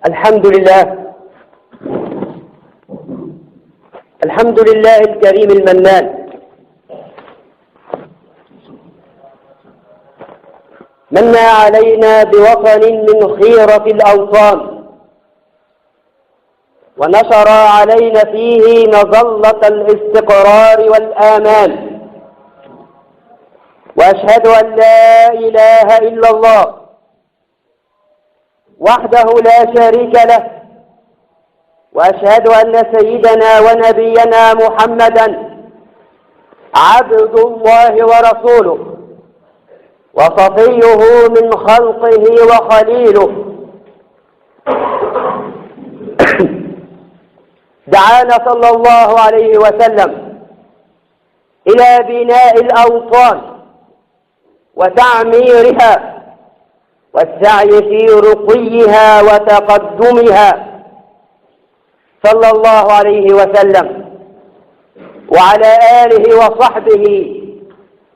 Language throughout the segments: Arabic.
الحمد لله. الحمد لله الكريم المنان، من علينا بوطن من خيرة الأوطان، ونشر علينا فيه مظلة الاستقرار والآمان. وأشهد أن لا إله إلا الله وحده لا شريك له، وأشهد أن سيدنا ونبينا محمدا عبد الله ورسوله وصفيه من خلقه وخليله. دعانا صلى الله عليه وسلم إلى بناء الأوطان وتعميرها والسعي في رقيها وتقدمها صلى الله عليه وسلم، وعلى آله وصحبه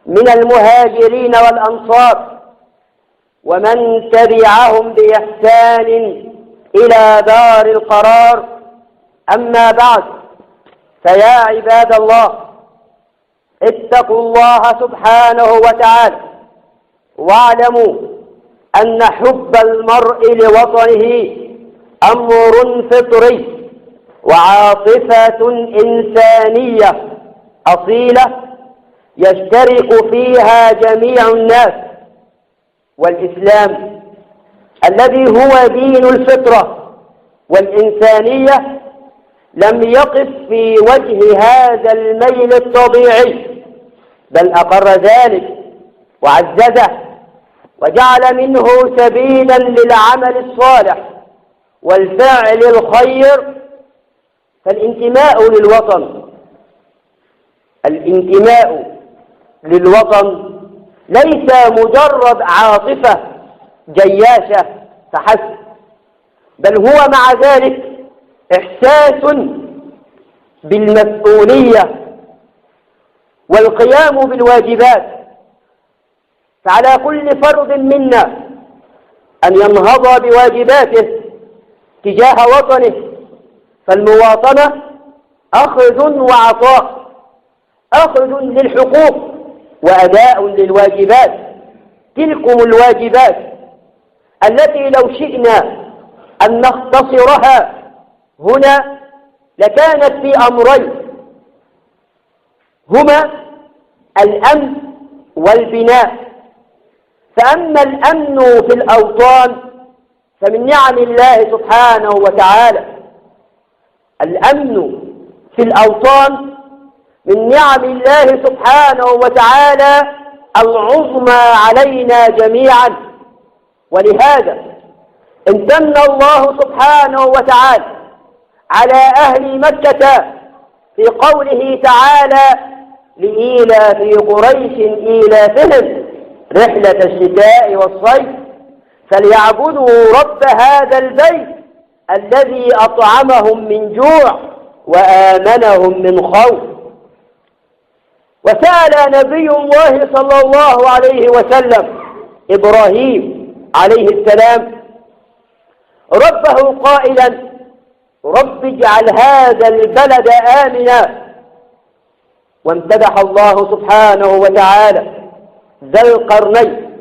من المهاجرين والأنصار ومن تبعهم بإحسان إلى دار القرار. أما بعد، فيا عباد الله، اتقوا الله سبحانه وتعالى، واعلموا أن حب المرء لوطنه أمر فطري وعاطفة إنسانية أصيلة يشترك فيها جميع الناس. والإسلام الذي هو دين الفطرة والإنسانية لم يقف في وجه هذا الميل الطبيعي، بل أقر ذلك وعززه وجعل منه سبيلا للعمل الصالح والفعل الخير. فالانتماء للوطن، الانتماء للوطن ليس مجرد عاطفة جياشة فحسب، بل هو مع ذلك إحساس بالمسؤولية والقيام بالواجبات. فعلى كل فرد منا أن ينهض بواجباته تجاه وطنه، فالمواطنة أخذ وعطاء، أخذ للحقوق وأداء للواجبات. تلكم الواجبات التي لو شئنا أن نختصرها هنا لكانت في أمرين، هما الأمن والبناء. فأما الأمن في الأوطان فمن نعم الله سبحانه وتعالى. الأمن في الأوطان من نعم الله سبحانه وتعالى العظمى علينا جميعا. ولهذا امتن الله سبحانه وتعالى على أهل مكة في قوله تعالى: لإيلاف قريش إيلافهم رحلة الشتاء والصيف فليعبدوا رب هذا البيت الذي أطعمهم من جوع وآمنهم من خوف. وسأل نبي الله صلى الله عليه وسلم إبراهيم عليه السلام ربه قائلا: رب اجعل هذا البلد آمنا. وامتدح الله سبحانه وتعالى ذا القرنين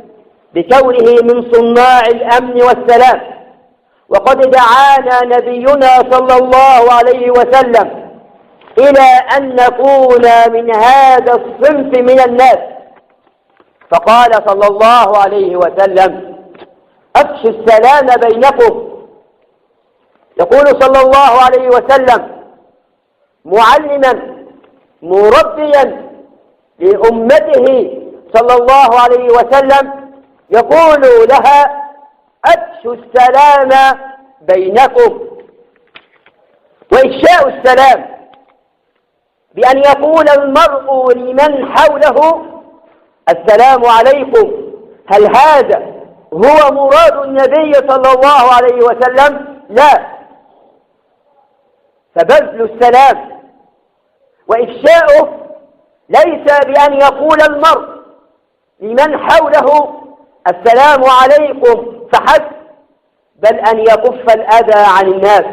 بكونه من صناع الأمن والسلام. وقد دعانا نبينا صلى الله عليه وسلم إلى أن نكون من هذا الصنف من الناس، فقال صلى الله عليه وسلم: أفشوا السلام بينكم. يقول صلى الله عليه وسلم معلما مربيا لأمته صلى الله عليه وسلم، يقول لها: أفشوا السلام بينكم. وإفشاء السلام بأن يقول المرء لمن حوله: السلام عليكم. هل هذا هو مراد النبي صلى الله عليه وسلم؟ لا. فبذل السلام وإفشاؤه ليس بأن يقول المرء لمن حوله: السلام عليكم فحسب، بل أن يكف الأذى عن الناس.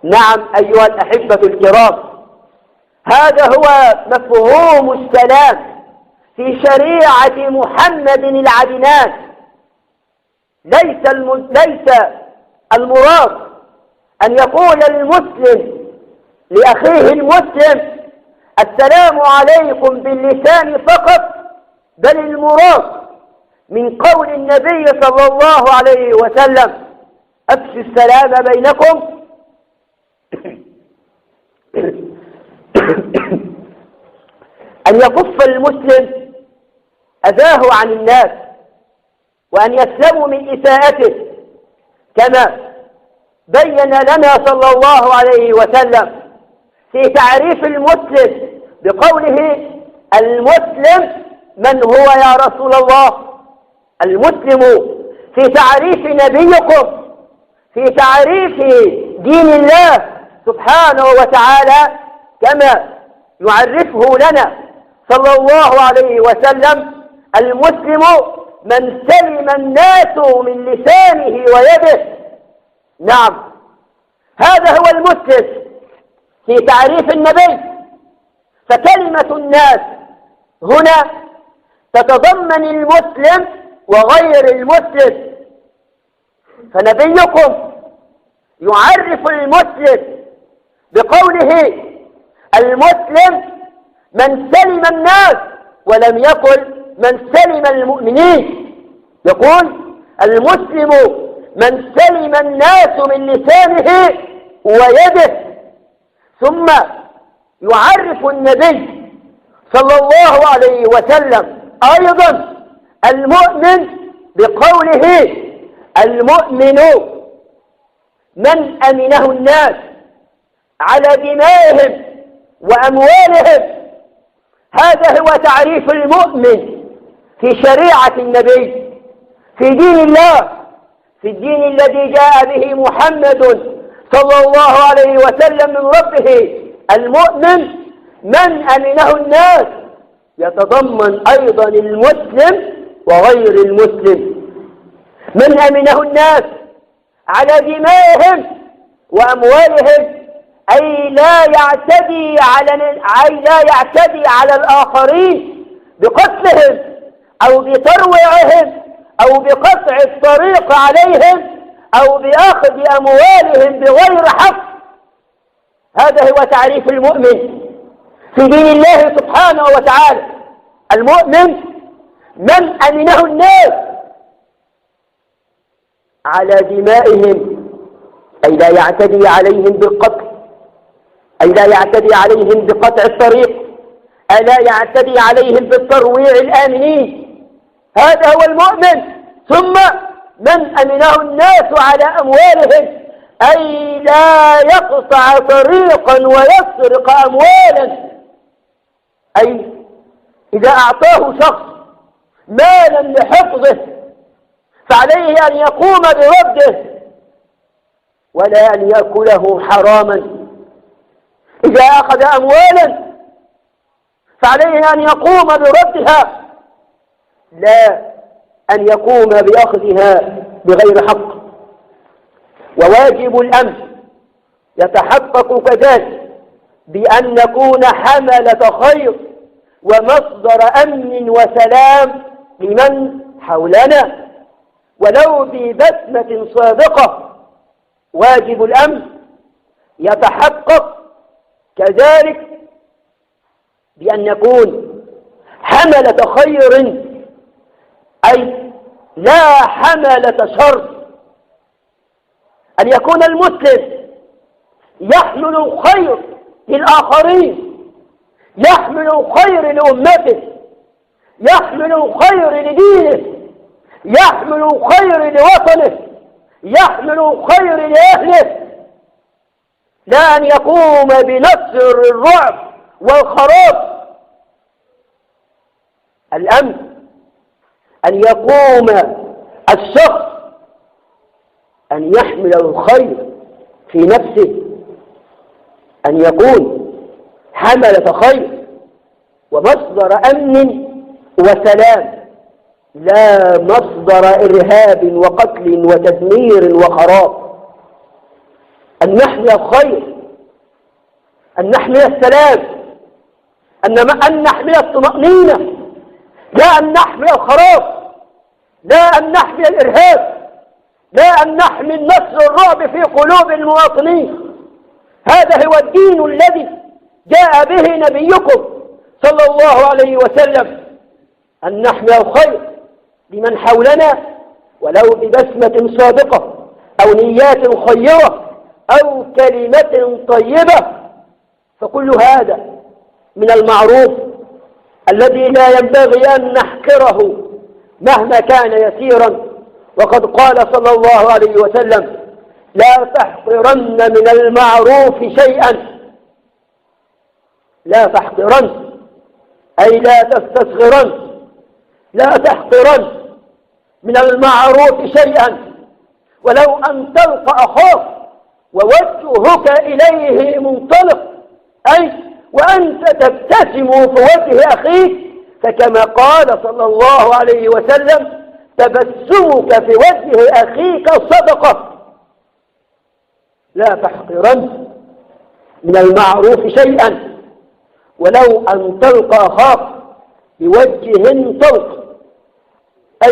نعم أيها الأحبة الكرام، هذا هو مفهوم السلام في شريعة محمد العدنان. ليس المراد أن يقول المسلم لأخيه المسلم السلام عليكم باللسان فقط، بل المراد من قول النبي صلى الله عليه وسلم أفشوا السلام بينكم أن يكف المسلم أذاه عن الناس وأن يسلموا من إساءته، كما بين لنا صلى الله عليه وسلم في تعريف المسلم بقوله المسلم من هو يا رسول الله؟ المسلم في تعريف نبيكم، في تعريف دين الله سبحانه وتعالى، كما يعرفه لنا صلى الله عليه وسلم المسلم من سلم الناس من لسانه ويده. نعم هذا هو المسلم في تعريف النبي. فكلمة الناس هنا تتضمن المسلم وغير المسلم، فنبيكم يعرف المسلم بقوله المسلم من سلم الناس، ولم يقل من سلم المؤمنين، يقول المسلم من سلم الناس من لسانه ويده. ثم يعرف النبي صلى الله عليه وسلم أيضا المؤمن بقوله المؤمن من أمنه الناس على دمائهم وأموالهم. هذا هو تعريف المؤمن في شريعة النبي، في دين الله، في الدين الذي جاء به محمد صلى الله عليه وسلم من ربه. المؤمن من أمنه الناس يتضمن أيضا المسلم وغير المسلم. من أمنه الناس على دمائهم وأموالهم، أي لا يعتدي على الآخرين بقتلهم أو بترويعهم أو بقطع الطريق عليهم أو بأخذ أموالهم بغير حق. هذا هو تعريف المؤمن في دين الله سبحانه وتعالى. المؤمن من أمنه الناس على دمائهم، أي لا يعتدي عليهم بالقتل، أي لا يعتدي عليهم بقطع الطريق، أي لا يعتدي عليهم بالترويع الآمنين. هذا هو المؤمن. ثم من أمنه الناس على أموالهم، أي لا يقطع طريقا ويسرق أموالا، أي إذا أعطاه شخص مالا لحفظه فعليه أن يقوم برده ولا أن يأكله حراما. إذا أخذ أموالا فعليه أن يقوم بردها، لا أن يقوم بأخذها بغير حق. وواجب الأمن يتحقق كذلك بأن نكون حملة خير ومصدر أمن وسلام لمن حولنا ولو ببسمة صادقة. واجب الأمن يتحقق كذلك بأن نكون حملة خير، أي لا حملة شر. أن يكون المسلم يحمل الخير للآخرين، يحمل الخير لأمته، يحمل الخير لدينه، يحمل الخير لوطنه، يحمل الخير لأهله، لا أن يقوم بنشر الرعب والخراب. الأمن أن يقوم الشخص أن يحمل الخير في نفسه، أن يكون حملة خير ومصدر أمن وسلام لا مصدر إرهاب وقتل وتدمير وخراب، أن نحمي الخير، أن نحمي السلام، أن نحمي الطمأنينة، لا أن نحمي الخراب، لا أن نحمي الإرهاب، لا أن نحمي النصر الرعب في قلوب المواطنين. هذا هو الدين الذي جاء به نبيكم صلى الله عليه وسلم، أن نحمي الخير لمن حولنا ولو ببسمة صادقة أو نيات خيرة أو كلمة طيبة، فكل هذا من المعروف الذي لا ينبغي أن نحقره مهما كان يسيرا. وقد قال صلى الله عليه وسلم: لا تحقرن من المعروف شيئا. لا تحقرن أي لا تستصغرن، لا تحقرن من المعروف شيئا، ولو أن تلقى أخاك ووجهك إليه منطلق، أي وأنت تبتسم في وجه أخيك، فكما قال صلى الله عليه وسلم: تبسمك في وجه أخيك صدقة. لا تحقرن من المعروف شيئا ولو أن تلقى أخاك بوجه طلق.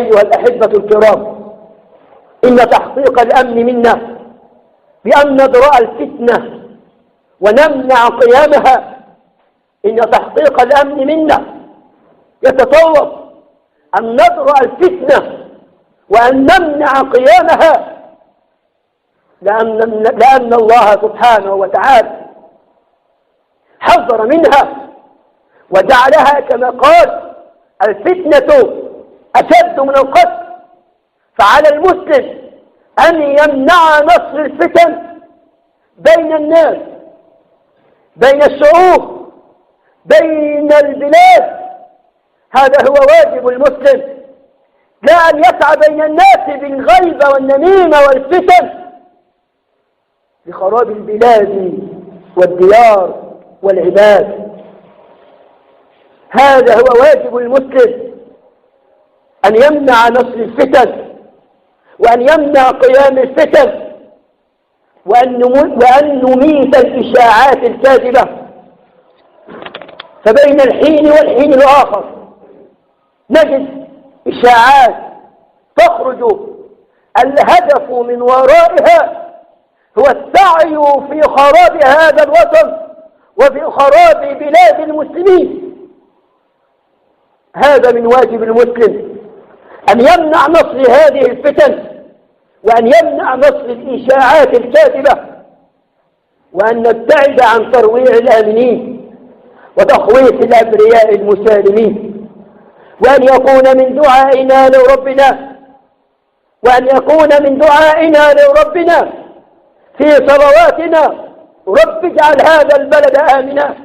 أيها الأحبة الكرام، إن تحقيق الأمن منا بأن ندرأ الفتنة ونمنع قيامها. إن تحقيق الأمن منا يتطلب أن ندرأ الفتنة وأن نمنع قيامها، لأن الله سبحانه وتعالى حذر منها وجعلها كما قال: الفتنة أشد من القتل. فعلى المسلم أن يمنع نصر الفتن بين الناس، بين الشعوب، بين البلاد. هذا هو واجب المسلم، لا أن يسعى بين الناس بالغيبة والنميمة والفتن لخراب البلاد والديار والعباد. هذا هو واجب المسلم، أن يمنع نصر الفتن وأن يمنع قيام الفتن وأن نميت الإشاعات الكاذبة. فبين الحين والحين الآخر نجد إشاعات تخرج الهدف من ورائها هو السعي في خراب هذا الوطن وفي خراب بلاد المسلمين. هذا من واجب المسلم أن يمنع نصر هذه الفتن وأن يمنع نصر الإشاعات الكاذبة، وأن نبتعد عن ترويع الآمنين وتخويف الأبرياء المسالمين، وأن يكون من دعائنا لربنا في صلواتنا: رب اجعل هذا البلد آمنا.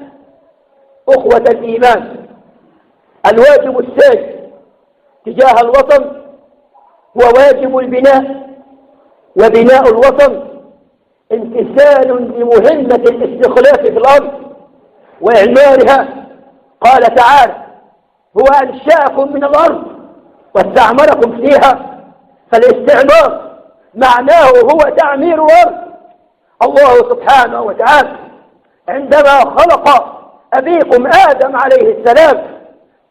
أخوة الإيمان، الواجب الثاني تجاه الوطن هو واجب البناء، وبناء الوطن امتثال لمهمة الاستخلاف في الأرض وإعمارها. قال تعالى: هو أنشأكم من الأرض واستعمركم فيها. فالاستعمار معناه هو تعمير الأرض. الله سبحانه وتعالى عندما خلق أبيكم آدم عليه السلام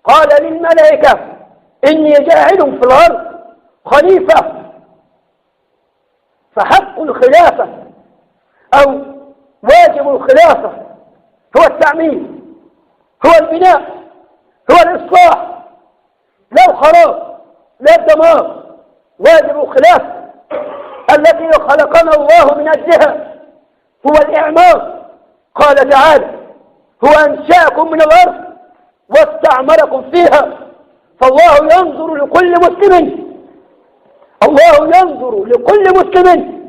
قال للملائكة: إني جاعل في الأرض خليفة. فحق الخلافة أو واجب الخلافة هو التعمير، هو البناء، هو الإصلاح، لا الخراب، لا الدمار. واجب الخلافة التي خلقنا الله من أجلها هو الإعمار. قال تعالى: هو أنشأكم من الأرض واستعمركم فيها. فالله ينظر لكل مسلم، الله ينظر لكل مسلم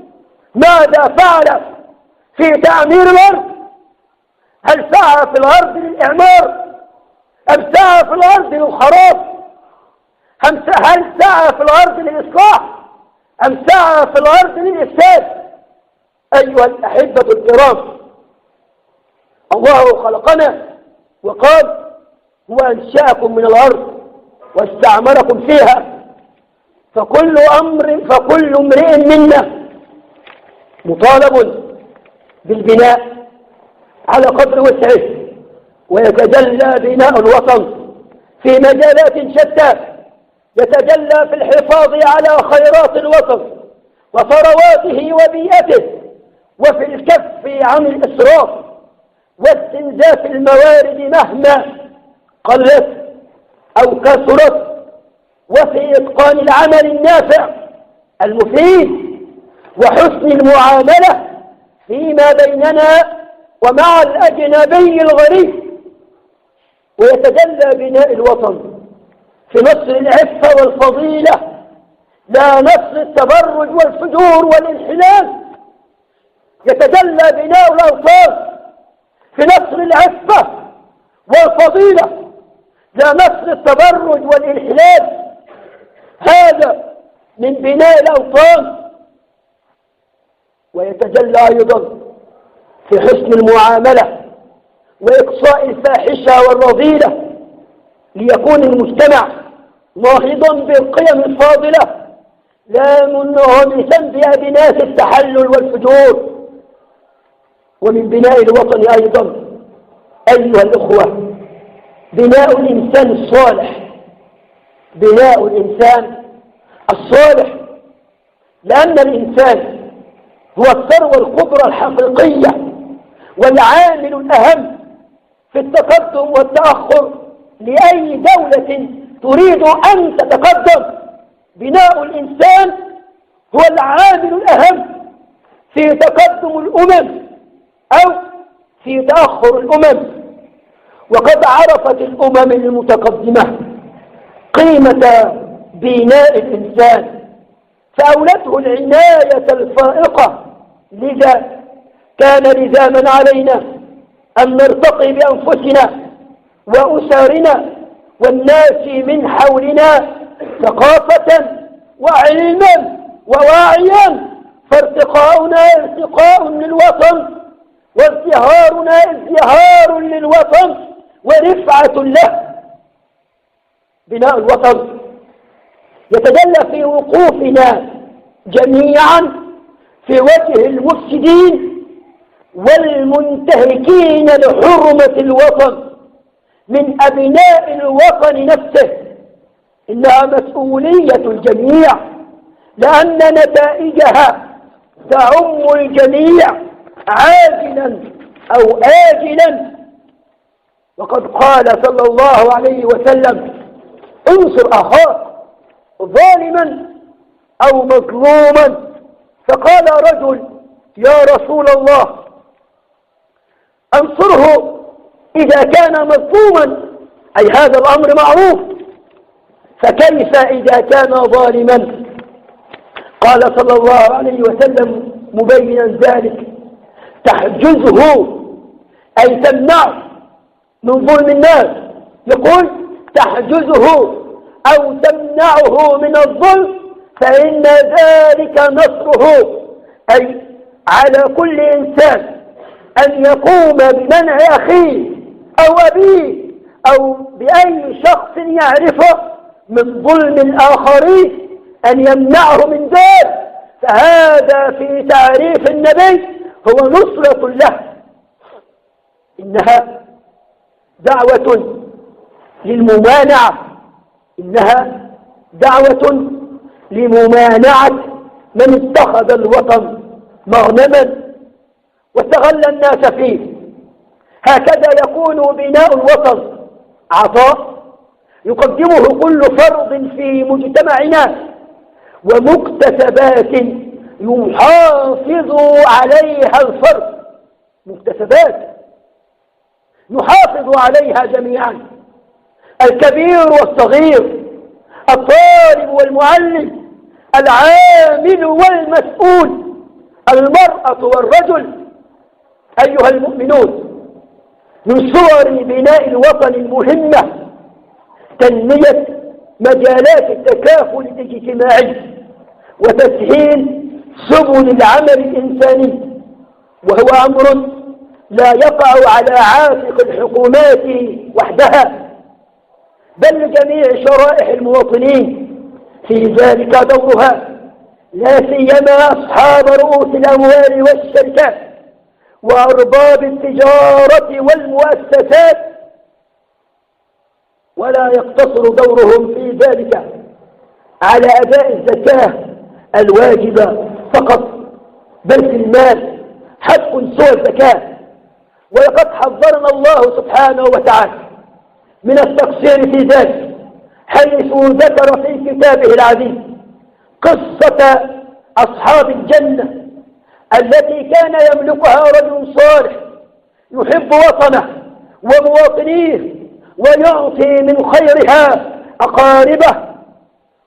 ماذا فعل في تعمير الأرض. هل سعى في الأرض للإعمار أم سعى في الأرض للخراب؟ هل سعى في الأرض للإصلاح أم سعى في الأرض للإفساد؟ أيها الأحبة الكرام، الله خلقنا وقال: هو أنشأكم من الأرض واستعمركم فيها، فكل امرئ منا مطالب بالبناء على قدر وسعه، ويتجلى بناء الوطن في مجالات شتى، يتجلى في الحفاظ على خيرات الوطن وثرواته وبيئته، وفي الكف عن الإسراف واستنزاف الموارد مهما قلت أو كثرت، وفي إتقان العمل النافع المفيد وحسن المعاملة فيما بيننا ومع الأجنبي الغريب. ويتجلى بناء الوطن في نصر العفة والفضيلة، لا نصر التبرج والفجور والانحلال. يتجلى بناء الأوطان في نصر العفة والفضيلة، لا نصر التبرج والانحلال. هذا من بناء الأوطان. ويتجلى أيضا في حسن المعاملة وإقصاء الفاحشة والرذيلة، ليكون المجتمع ناهضا بالقيم الفاضلة لا منهمسا بأبناس التحلل والفجور. ومن بناء الوطن أيضا أيها الأخوة بناء الإنسان الصالح، بناء الإنسان الصالح، لأن الإنسان هو الثروة الكبرى الحقيقية والعامل الأهم في التقدم والتأخر لأي دولة تريد أن تتقدم. بناء الإنسان هو العامل الأهم في تقدم الأمم أو في تأخر الأمم. وقد عرفت الأمم المتقدمة قيمة بناء الإنسان فأولته العناية الفائقة. لذا كان لزاما علينا أن نرتقي بأنفسنا وأسرنا والناس من حولنا ثقافة وعلما وواعيا، فارتقاؤنا ارتقاء للوطن، وازدهارنا ازدهار للوطن ورفعة له. بناء الوطن يتجلى في وقوفنا جميعا في وجه المفسدين والمنتهكين لحرمة الوطن من أبناء الوطن نفسه. إنها مسؤولية الجميع، لأن نتائجها تعم الجميع عاجلا أو آجلا. وقد قال صلى الله عليه وسلم: انصر أخاك ظالما أو مظلوما. فقال رجل: يا رسول الله أنصره إذا كان مظلوما، أي هذا الأمر معروف، فكيف إذا كان ظالما؟ قال صلى الله عليه وسلم مبينا ذلك: تحجزه، أي تمنعه من ظلم الناس. يقول: تحجزه أو تمنعه من الظلم، فإن ذلك نصره، أي على كل إنسان أن يقوم بمنع أخيه أو أبيه أو بأي شخص يعرفه من ظلم الآخرين أن يمنعه من ذلك. فهذا في تعريف النبي هو نصرة له. إنها دعوة للممانعة، إنها دعوة لممانعة من اتخذ الوطن مغنما واستغل الناس فيه. هكذا يكون بناء الوطن عطاء يقدمه كل فرد في مجتمعنا، ومكتسبات يحافظ عليها الفرد، مكتسبات نحافظ عليها جميعا، الكبير والصغير، الطالب والمعلم، العامل والمسؤول، المرأة والرجل. أيها المؤمنون، من صور بناء الوطن المهمة تنمية مجالات التكافل الاجتماعي وتسهيل سبل العمل الإنساني، وهو أمر لا يقع على عاتق الحكومات وحدها، بل لجميع شرائح المواطنين في ذلك دورها، لا سيما أصحاب رؤوس الأموال والشركات وأرباب التجارة والمؤسسات، ولا يقتصر دورهم في ذلك على أداء الزكاة الواجبة فقط، بل في المال حق سوى الزكاة. ولقد حذرنا الله سبحانه وتعالى من التقصير في ذلك، حيث ذكر في كتابه العزيز قصة أصحاب الجنة التي كان يملكها رجل صالح يحب وطنه ومواطنيه ويعطي من خيرها أقاربه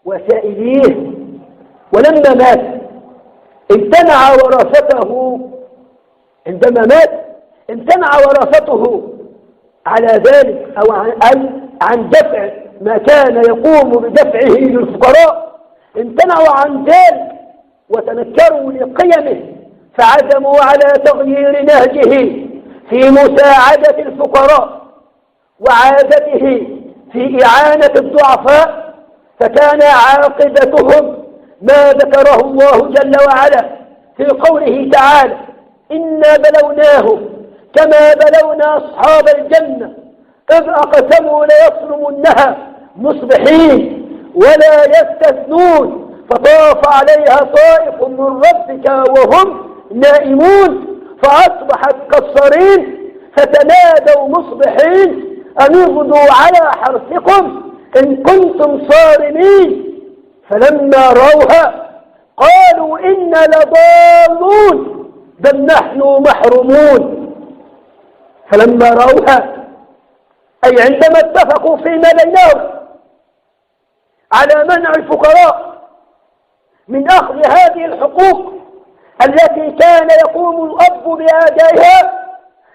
وسائليه، ولما مات امتنع ورثته، عندما مات امتنع ورثته على ذلك أو عن دفع ما كان يقوم بدفعه للفقراء، امتنعوا عن ذلك وتنكروا لقيمه، فعزموا على تغيير نهجه في مساعدة الفقراء وعادته في إعانة الضعفاء، فكان عاقبتهم ما ذكره الله جل وعلا في قوله تعالى: إنا بلوناهم كما بلونا أصحاب الجنة إذ أقسموا ليصرمنها مصبحين ولا يستثنون فطاف عليها طائف من ربك وهم نائمون فأصبحت كالصريم فتنادوا مصبحين أن اغدوا على حرثكم إن كنتم صارمين فلما روها قالوا إنا لضالون بل نحن محرومون. فلما روها أي عندما اتفقوا فيما بينهم على منع الفقراء من أخذ هذه الحقوق التي كان يقوم الأب بأدائها،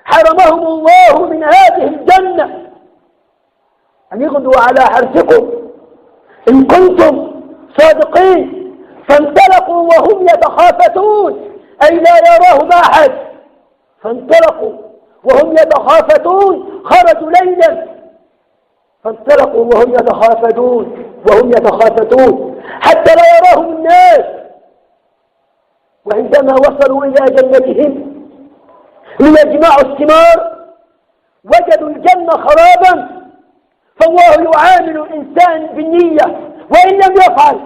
حرمهم الله من هذه الجنة أن يغدوا على حرثكم إن كنتم صادقين، فانطلقوا وهم يتخافتون أي لا يراهم أحد، فانطلقوا وهم يتخافتون، خرجوا ليلا فانطلقوا وهم يتخافتون حتى لا يراهم الناس، وعندما وصلوا إلى جنتهم ليجمعوا الثمار وجدوا الجنة خرابا، فالله يعامل الإنسان بالنية وإن لم يفعل،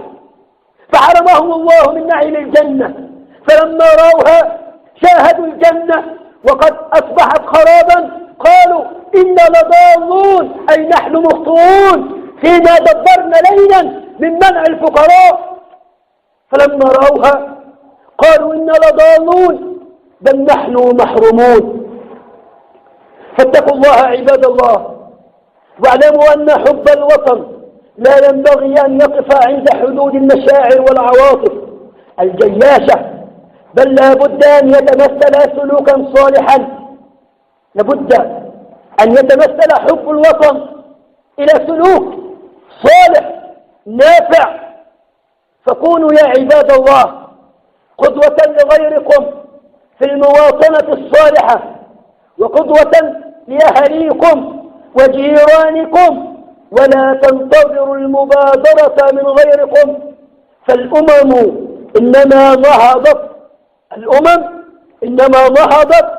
فحرمهم الله من نعيم الجنة. فلما رأوها شاهدوا الجنة وقد أصبحت خرابا قالوا إنا لضالون أي نحن مخطئون فيما دبرنا ليلا من منع الفقراء. فلما رأوها قالوا إنا لضالون بل نحن محرومون. فاتقوا الله عباد الله، واعلموا أن حب الوطن لا ينبغي أن يقف عند حدود المشاعر والعواطف الجياشة، بل لا بد أن يتمثل سلوكا صالحا، لابد أن يتمثل حب الوطن إلى سلوك صالح نافع. فكونوا يا عباد الله قدوة لغيركم في المواطنة الصالحة، وقدوة لأهليكم وجيرانكم، ولا تنتظروا المبادرة من غيركم، فالأمم إنما نهضت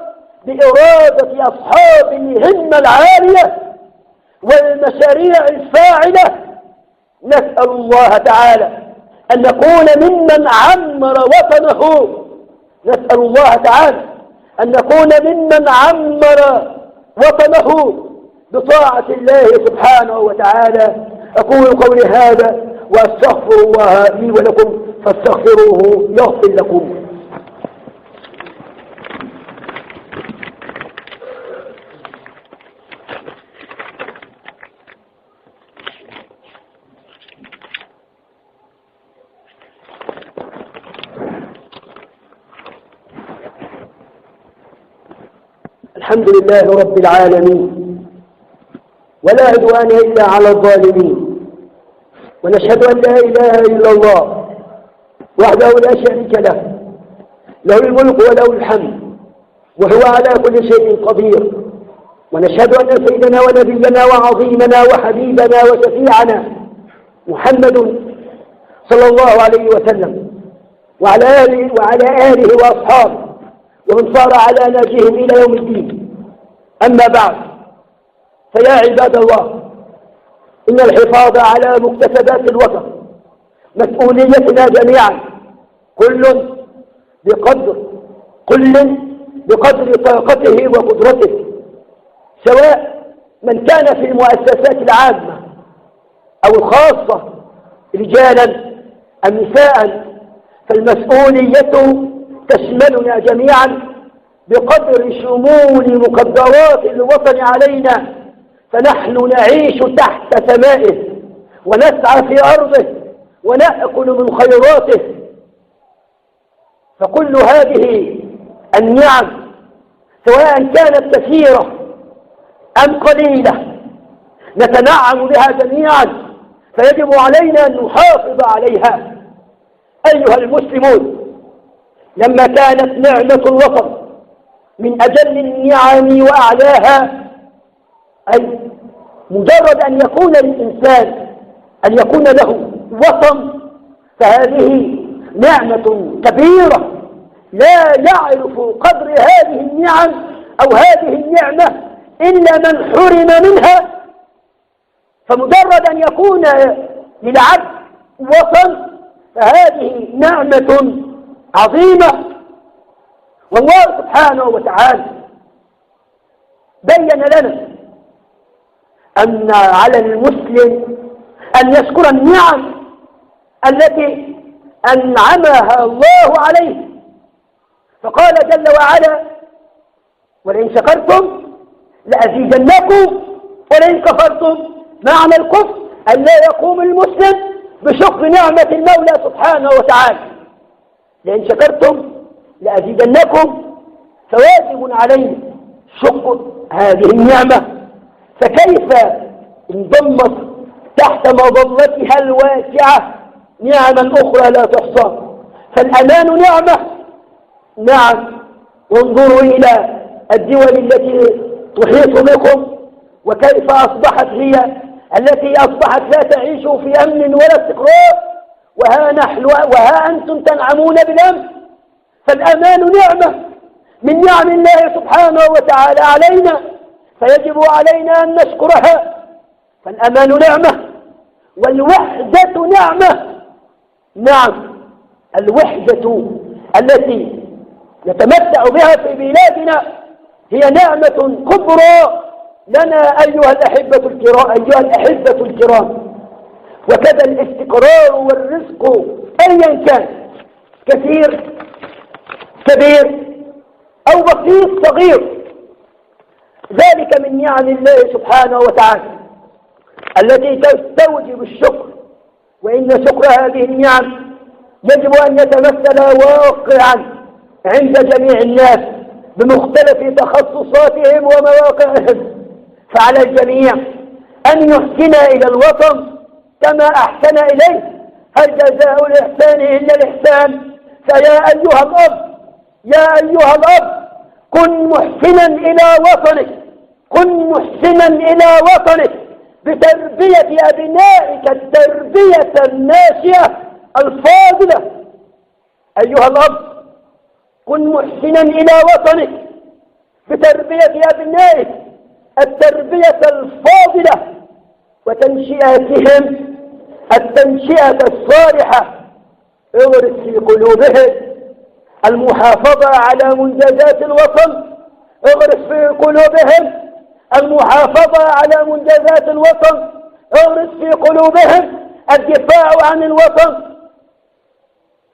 بإرادة أصحاب الهمة العالية والمشاريع الفاعلة. نسأل الله تعالى أن نكون ممن عمر وطنه، نسأل الله تعالى أن نكون ممن عمر وطنه بطاعة الله سبحانه وتعالى. أقول قولي هذا وأستغفر الله لي ولكم فاستغفروه يغفر لكم. الحمد لله رب العالمين، ولا عدوان إلا على الظالمين، ونشهد أن لا إله إلا الله وحده لا شريك له، له الملك وله الحمد وهو على كل شيء قدير. ونشهد أن سيدنا ونبينا وعظيمنا وحبيبنا وشفيعنا محمد صلى الله عليه وسلم وعلى آله وأصحابه ومن صار على نهجهم إلى يوم الدين. أما بعد، فيا عباد الله، إن الحفاظ على مكتسبات الوطن مسؤوليتنا جميعا، كل بقدر طاقته وقدرته، سواء من كان في المؤسسات العامة أو الخاصة رجالا أم نساء، فالمسؤولية تشملنا جميعا بقدر شمول مقدرات الوطن علينا، فنحن نعيش تحت سمائه ونسعى في أرضه ونأكل من خيراته. فكل هذه النعم سواء كانت كثيرة أم قليلة نتنعم بها جميعا، فيجب علينا أن نحافظ عليها. أيها المسلمون، لما كانت نعمة الوطن من أجل النعم وأعلاها، أي مجرد أن يكون للإنسان أن يكون له وطن، فهذه نعمة كبيرة لا يعرف قدر هذه النعم أو هذه النعمة إلا من حرم منها. فمجرد أن يكون للعبد وطن فهذه نعمة عظيمة. والله سبحانه وتعالى بين لنا أن على المسلم أن يشكر النعم التي أنعمها الله عليه، فقال جل وعلا: ولئن شكرتم لأزيدنكم ولئن كفرتم. معنى الكفر أن لا يقوم المسلم بشكر نعمة المولى سبحانه وتعالى. لئن شكرتم لأزيدنكم، فواجب علينا شكر هذه النعمة. فكيف انضمت تحت مظلتها الواسعة نعما أخرى لا تحصى؟ فالأمان نعمة، نعم. وانظروا إلى الدول التي تحيط بكم وكيف أصبحت هي التي أصبحت لا تعيش في أمن ولا استقرار، وها أنتم تنعمون بالأمن. فالأمان نعمة من نعم الله سبحانه وتعالى علينا، فيجب علينا أن نشكرها. فالأمان نعمة، والوحدة نعمة. نعم، الوحدة التي نتمتع بها في بلادنا هي نعمة كبرى لنا أيها الأحبة الكرام. وكذا الاستقرار والرزق أيا كان، كثير كبير أو بسيط صغير، ذلك من نعم الله سبحانه وتعالى التي تستوجب الشكر. وإن شكر هذه النعم يجب أن يتمثل واقعا عند جميع الناس بمختلف تخصصاتهم ومواقعهم. فعلى الجميع أن يحسن إلى الوطن كما أحسن إليه. هل جزاء الإحسان إلا الإحسان؟ فيا أيها الأب كن محسنا إلى وطنك، كن محسنا إلى وطنك بتربية أبنائك التربية الناشئة الفاضلة. أيها الأب كن محسنا إلى وطنك بتربية أبنائك التربية الفاضلة وتنشئتهم التنشئة الصالحة. اغرس في قلوبهم المحافظة على منجزات الوطن، اغرس في قلوبهم المحافظة على منجزات الوطن، اغرس في قلوبهم الدفاع عن الوطن.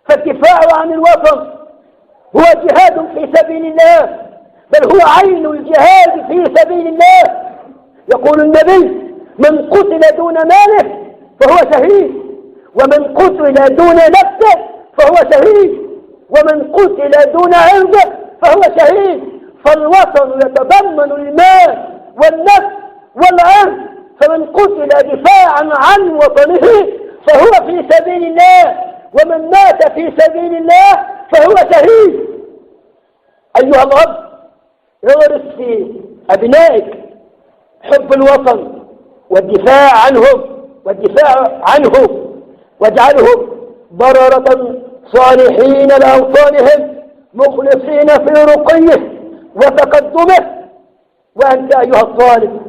فالدفاع عن الوطن هو جهاد في سبيل الله، بل هو عين الجهاد في سبيل الله. يقول النبي: من قتل دون ماله فهو شهيد، ومن قتل دون نفسه فهو شهيد، ومن قتل دون عرضه فهو شهيد. فالوطن يتضمن المال والنفس والعرض، فمن قتل دفاعا عن وطنه فهو في سبيل الله، ومن مات في سبيل الله فهو شهيد. أيها الأب، اغرس في أبنائك حب الوطن والدفاع عنه واجعلهم بررة صالحين لأوطانهم مخلصين في رقيه وتقدمه. وأنت أيها الطالب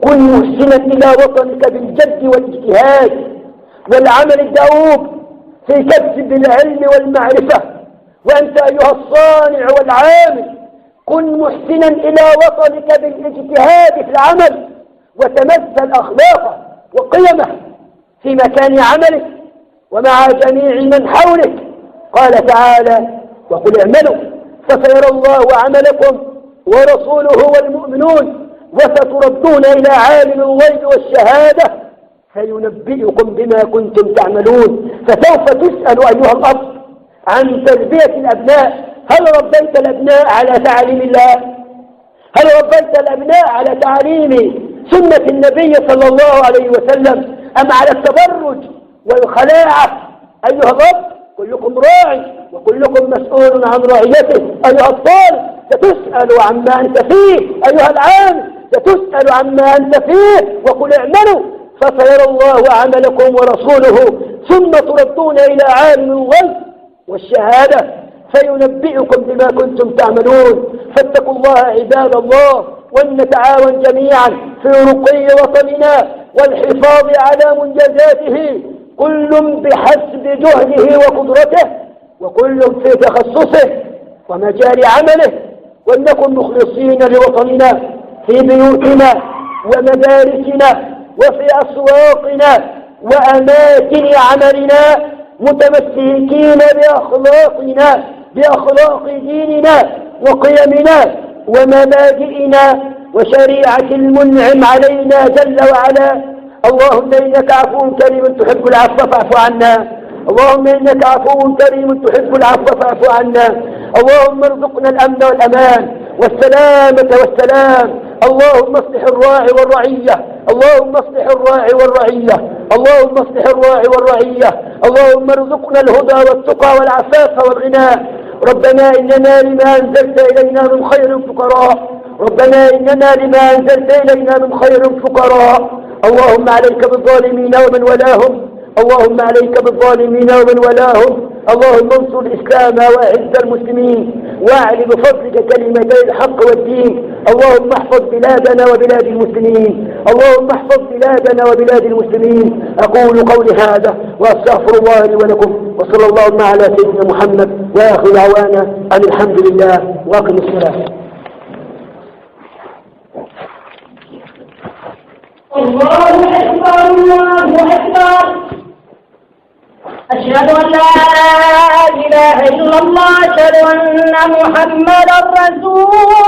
كن محسنا إلى وطنك بالجد والاجتهاد والعمل الدؤوب في كسب العلم والمعرفة. وأنت أيها الصانع والعامل كن محسنا إلى وطنك بالاجتهاد في العمل وتمثل أخلاقه وقيمه في مكان عملك ومع جميع من حولك. قال تعالى: وقل اعملوا فسيرى الله عملكم ورسوله والمؤمنون وستردون إلى عالم الغيب والشهادة فينبئكم بما كنتم تعملون. فسوف تسأل أيها الأب عن تربية الأبناء. هل ربيت الأبناء على تعليم الله؟ هل ربيت الأبناء على تعليم سنة النبي صلى الله عليه وسلم أم على التبرج والخلاعة؟ أيها الرب كلكم راعي وكلكم مسؤول عن رعيته. أيها الطالب ستسأل عما أنت فيه. أيها العامل ستسأل عما أنت فيه. وقل اعملوا فسيرى الله عملكم ورسوله ثم تردون إلى عالم الغيب والشهادة فينبئكم بما كنتم تعملون. فاتقوا الله عباد الله ولنتعاون جميعا في رقي وطننا والحفاظ على منجزاته كل بحسب جهده وقدرته وكل في تخصصه ومجال عمله. ولنكن مخلصين لوطننا في بيوتنا ومدارسنا وفي أسواقنا وأماكن عملنا متمسكين بأخلاق ديننا وقيمنا ومبادئنا وشريعة المنعم علينا جل وعلا. اللهم إنك عفو كريم تحب العفو فاعف عنا. اللهم إنك عفو كريم تحب العفو فاعف عنا. اللهم ارزقنا الأمن والأمان والسلامة والسلام. اللهم اصلح الراعي والرعية. اللهم اصلح الراعي والرعية. اللهم اصلح الراعي والرعية. اللهم ارزقنا الهدى والتقى والعفاف والغنى. ربنا إننا لما أنزلت إلينا من خير فقراء. ربنا إننا لما أنزلت إلينا من خير فقراء. اللهم عليك بالظالمين ومن ولاهم. اللهم عليك بالظالمين ومن ولاهم. اللهم انصر الإسلام وأعز المسلمين واعل بفضلك كلمتي الحق والدين. اللهم احفظ بلادنا وبلاد المسلمين. اللهم احفظ بلادنا وبلاد المسلمين. أقول قولي هذا وأستغفر الله لي ولكم وصلى الله على سيدنا محمد وآخر دعوانا أن الحمد لله وأقم الصلاة. الله أكبر الله أكبر. أشهد أن لا إله إلا الله. أشهد أن محمدا رسول